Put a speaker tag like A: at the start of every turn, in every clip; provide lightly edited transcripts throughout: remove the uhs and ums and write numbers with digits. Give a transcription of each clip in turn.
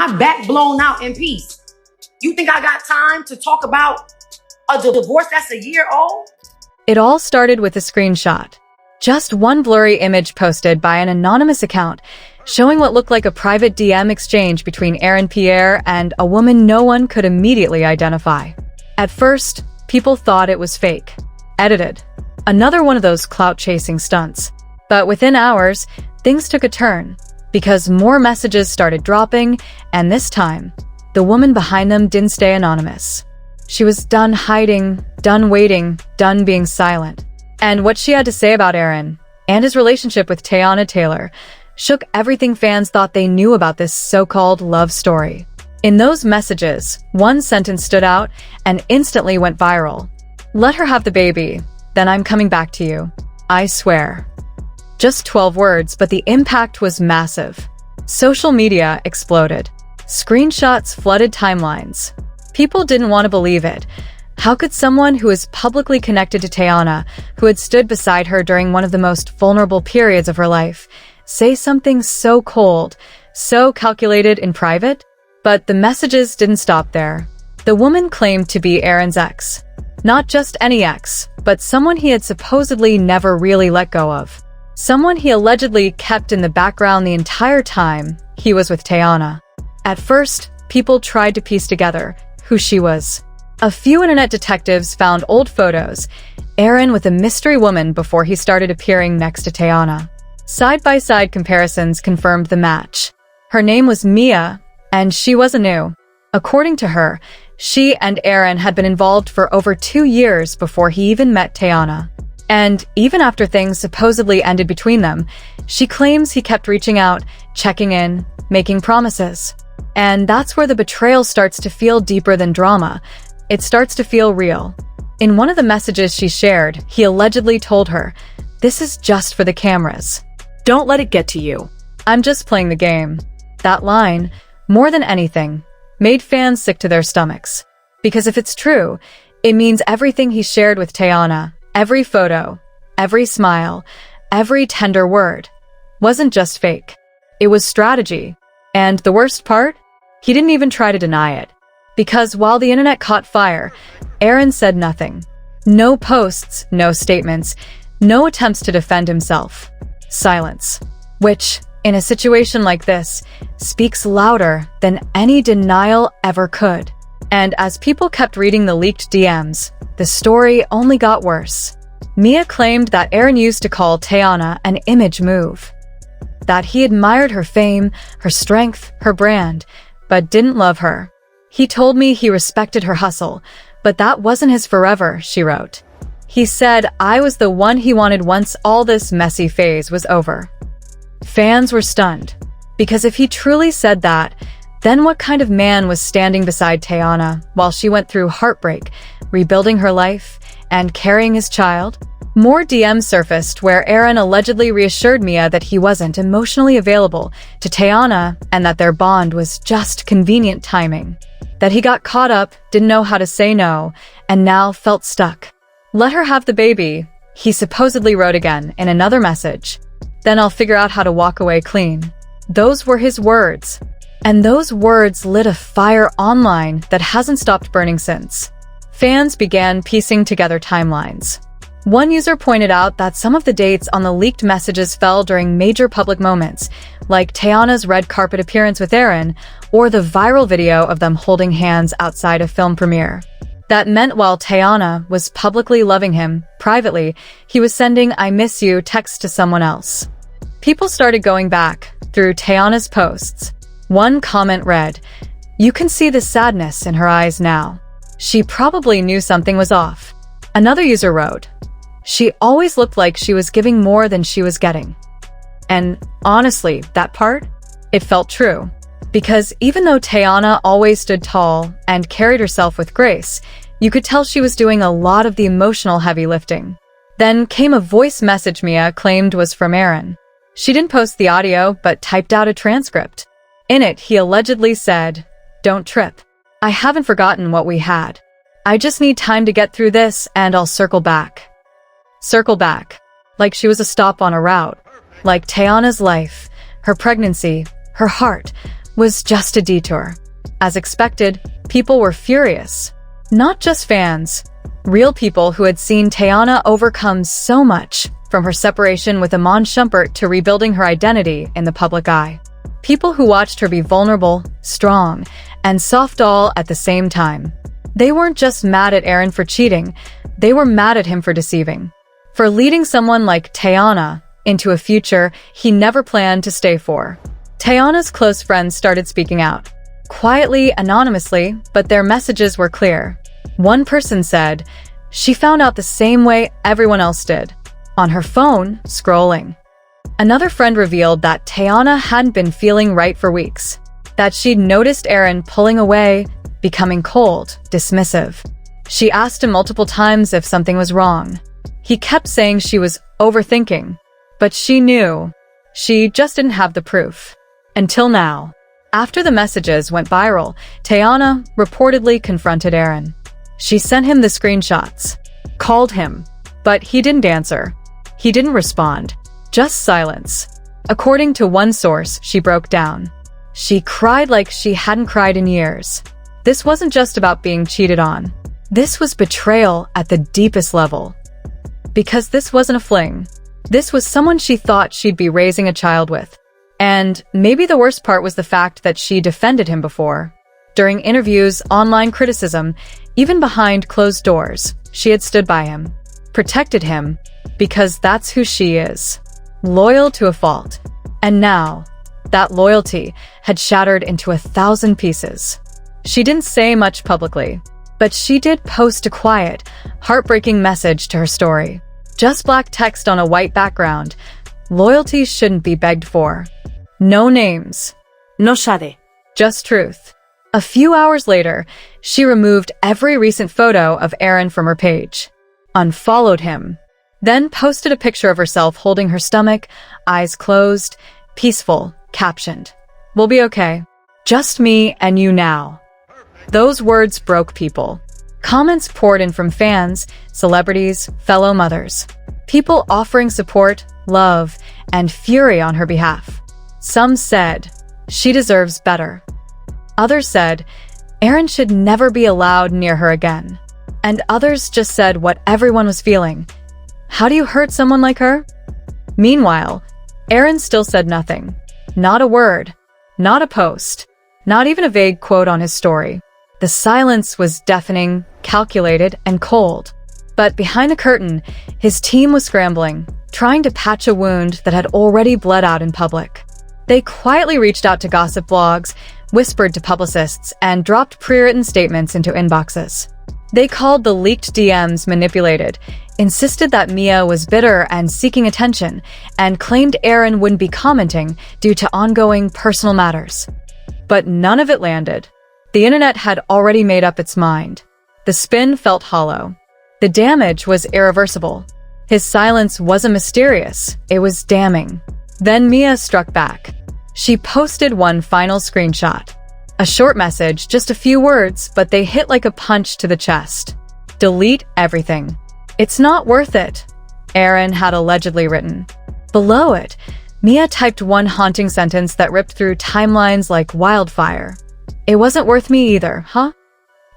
A: my back blown out in peace. You think I got time to talk about a divorce that's a year old?
B: It all started with a screenshot. Just one blurry image posted by an anonymous account showing what looked like a private DM exchange between Aaron Pierre and a woman no one could immediately identify. At first, people thought it was fake, edited, another one of those clout-chasing stunts. But within hours, things took a turn because more messages started dropping, and this time, the woman behind them didn't stay anonymous. She was done hiding, done waiting, done being silent. And what she had to say about Aaron and his relationship with Teyana Taylor shook everything fans thought they knew about this so-called love story. In those messages, one sentence stood out and instantly went viral. "Let her have the baby, then I'm coming back to you. I swear." Just 12 words, but the impact was massive. Social media exploded. Screenshots flooded timelines. People didn't want to believe it. How could someone who is publicly connected to Teyana, who had stood beside her during one of the most vulnerable periods of her life, say something so cold, so calculated in private? But the messages didn't stop there. The woman claimed to be Aaron's ex. Not just any ex, but someone he had supposedly never really let go of. Someone he allegedly kept in the background the entire time he was with Teyana. At first, people tried to piece together who she was. A few internet detectives found old photos, Aaron with a mystery woman before he started appearing next to Teyana. Side-by-side comparisons confirmed the match. Her name was Mia, and she wasn't new. According to her, she and Aaron had been involved for over 2 years before he even met Teyana. And even after things supposedly ended between them, she claims he kept reaching out, checking in, making promises. And that's where the betrayal starts to feel deeper than drama. It starts to feel real. In one of the messages she shared, he allegedly told her, "This is just for the cameras. Don't let it get to you. I'm just playing the game." That line, more than anything, made fans sick to their stomachs. Because if it's true, it means everything he shared with Teyana, every photo, every smile, every tender word, wasn't just fake. It was strategy. And the worst part? He didn't even try to deny it. Because while the internet caught fire, Aaron said nothing. No posts, no statements, no attempts to defend himself. Silence. Which, in a situation like this, speaks louder than any denial ever could. And as people kept reading the leaked DMs, the story only got worse. Mia claimed that Aaron used to call Teyana an image move. That he admired her fame, her strength, her brand, but didn't love her. "He told me he respected her hustle, but that wasn't his forever," she wrote. "He said I was the one he wanted once all this messy phase was over." Fans were stunned, because if he truly said that, then what kind of man was standing beside Teyana while she went through heartbreak, rebuilding her life, and carrying his child? More DMs surfaced where Aaron allegedly reassured Mia that he wasn't emotionally available to Teyana and that their bond was just convenient timing. That he got caught up, didn't know how to say no, and now felt stuck. "Let her have the baby," he supposedly wrote again in another message. "Then I'll figure out how to walk away clean." Those were his words. And those words lit a fire online that hasn't stopped burning since. Fans began piecing together timelines. One user pointed out that some of the dates on the leaked messages fell during major public moments, like Teyana's red carpet appearance with Aaron, or the viral video of them holding hands outside a film premiere. That meant while Teyana was publicly loving him, privately, he was sending "I miss you" texts to someone else. People started going back through Teyana's posts. One comment read, "You can see the sadness in her eyes now. She probably knew something was off." Another user wrote, "She always looked like she was giving more than she was getting." And honestly, that part, it felt true. Because even though Teyana always stood tall and carried herself with grace, you could tell she was doing a lot of the emotional heavy lifting. Then came a voice message Mia claimed was from Aaron. She didn't post the audio, but typed out a transcript. In it, he allegedly said, "Don't trip. I haven't forgotten what we had. I just need time to get through this and I'll circle back." Circle back. Like she was a stop on a route. Like Teyana's life, her pregnancy, her heart, was just a detour. As expected, people were furious. Not just fans, real people who had seen Teyana overcome so much, from her separation with Iman Shumpert to rebuilding her identity in the public eye. People who watched her be vulnerable, strong, and soft all at the same time. They weren't just mad at Aaron for cheating, they were mad at him for deceiving. For leading someone like Teyana into a future he never planned to stay for. Teyana's close friends started speaking out. Quietly, anonymously, but their messages were clear. One person said, she found out the same way everyone else did. On her phone, scrolling. Another friend revealed that Teyana hadn't been feeling right for weeks. That she'd noticed Aaron pulling away, becoming cold, dismissive. She asked him multiple times if something was wrong. He kept saying she was overthinking, but she knew. She just didn't have the proof. Until now. After the messages went viral, Teyana reportedly confronted Aaron. She sent him the screenshots, called him, but he didn't answer. He didn't respond, just silence. According to one source, she broke down. She cried like she hadn't cried in years. This wasn't just about being cheated on. This was betrayal at the deepest level. Because this wasn't a fling. This was someone she thought she'd be raising a child with. And maybe the worst part was the fact that she defended him before. During interviews, online criticism, even behind closed doors, she had stood by him, protected him, because that's who she is. Loyal to a fault. And now, that loyalty had shattered into 1,000 pieces. She didn't say much publicly, but she did post a quiet, heartbreaking message to her story. Just black text on a white background. Loyalty shouldn't be begged for. No names.
A: No shade.
B: Just truth. A few hours later, she removed every recent photo of Aaron from her page, unfollowed him, then posted a picture of herself holding her stomach, eyes closed, peaceful, captioned, "We'll be okay. Just me and you now." Those words broke people. Comments poured in from fans, celebrities, fellow mothers. People offering support, love, and fury on her behalf. Some said, she deserves better. Others said, Aaron should never be allowed near her again. And others just said what everyone was feeling. How do you hurt someone like her? Meanwhile, Aaron still said nothing. Not a word. Not a post. Not even a vague quote on his story. The silence was deafening, calculated, and cold. But behind the curtain, his team was scrambling, trying to patch a wound that had already bled out in public. They quietly reached out to gossip blogs, whispered to publicists, and dropped pre-written statements into inboxes. They called the leaked DMs manipulated, insisted that Mia was bitter and seeking attention, and claimed Aaron wouldn't be commenting due to ongoing personal matters. But none of it landed. The internet had already made up its mind. The spin felt hollow. The damage was irreversible. His silence wasn't mysterious, it was damning. Then Mia struck back. She posted one final screenshot. A short message, just a few words, but they hit like a punch to the chest. Delete everything. It's not worth it, Aaron had allegedly written. Below it, Mia typed one haunting sentence that ripped through timelines like wildfire. It wasn't worth me either, huh?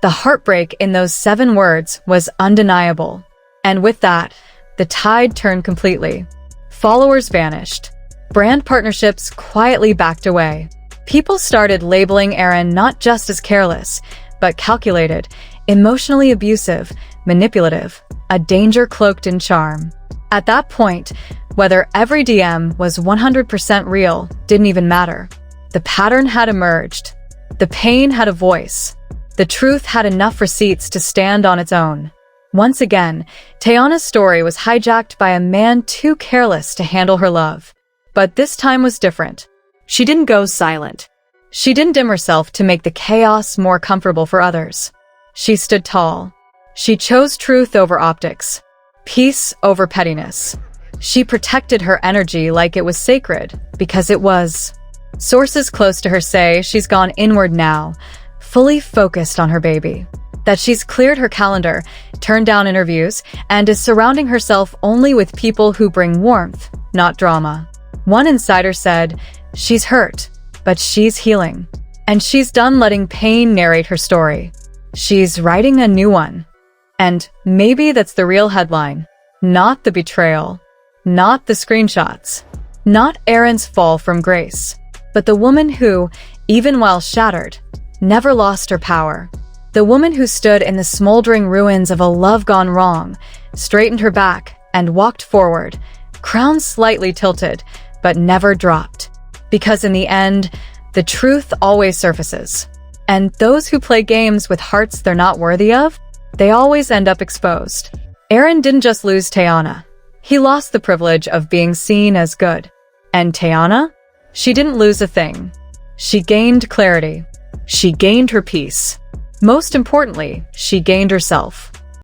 B: The heartbreak in those 7 words was undeniable. And with that, the tide turned completely. Followers vanished. Brand partnerships quietly backed away. People started labeling Aaron not just as careless, but calculated, emotionally abusive, manipulative, a danger cloaked in charm. At that point, whether every DM was 100% real didn't even matter. The pattern had emerged. The pain had a voice. The truth had enough receipts to stand on its own. Once again, Teyana's story was hijacked by a man too careless to handle her love. But this time was different. She didn't go silent. She didn't dim herself to make the chaos more comfortable for others. She stood tall. She chose truth over optics, peace over pettiness. She protected her energy like it was sacred, because it was. Sources close to her say she's gone inward now, fully focused on her baby. That she's cleared her calendar, turned down interviews, and is surrounding herself only with people who bring warmth, not drama. One insider said, she's hurt, but she's healing. And she's done letting pain narrate her story. She's writing a new one. And maybe that's the real headline. Not the betrayal. Not the screenshots. Not Aaron's fall from grace. But the woman who, even while shattered, never lost her power. The woman who stood in the smoldering ruins of a love gone wrong, straightened her back, and walked forward, crown slightly tilted, but never dropped. Because in the end, the truth always surfaces. And those who play games with hearts they're not worthy of, they always end up exposed. Aaron didn't just lose Teyana. He lost the privilege of being seen as good. And Teyana? She didn't lose a thing. She gained clarity. She gained her peace. Most importantly, she gained herself.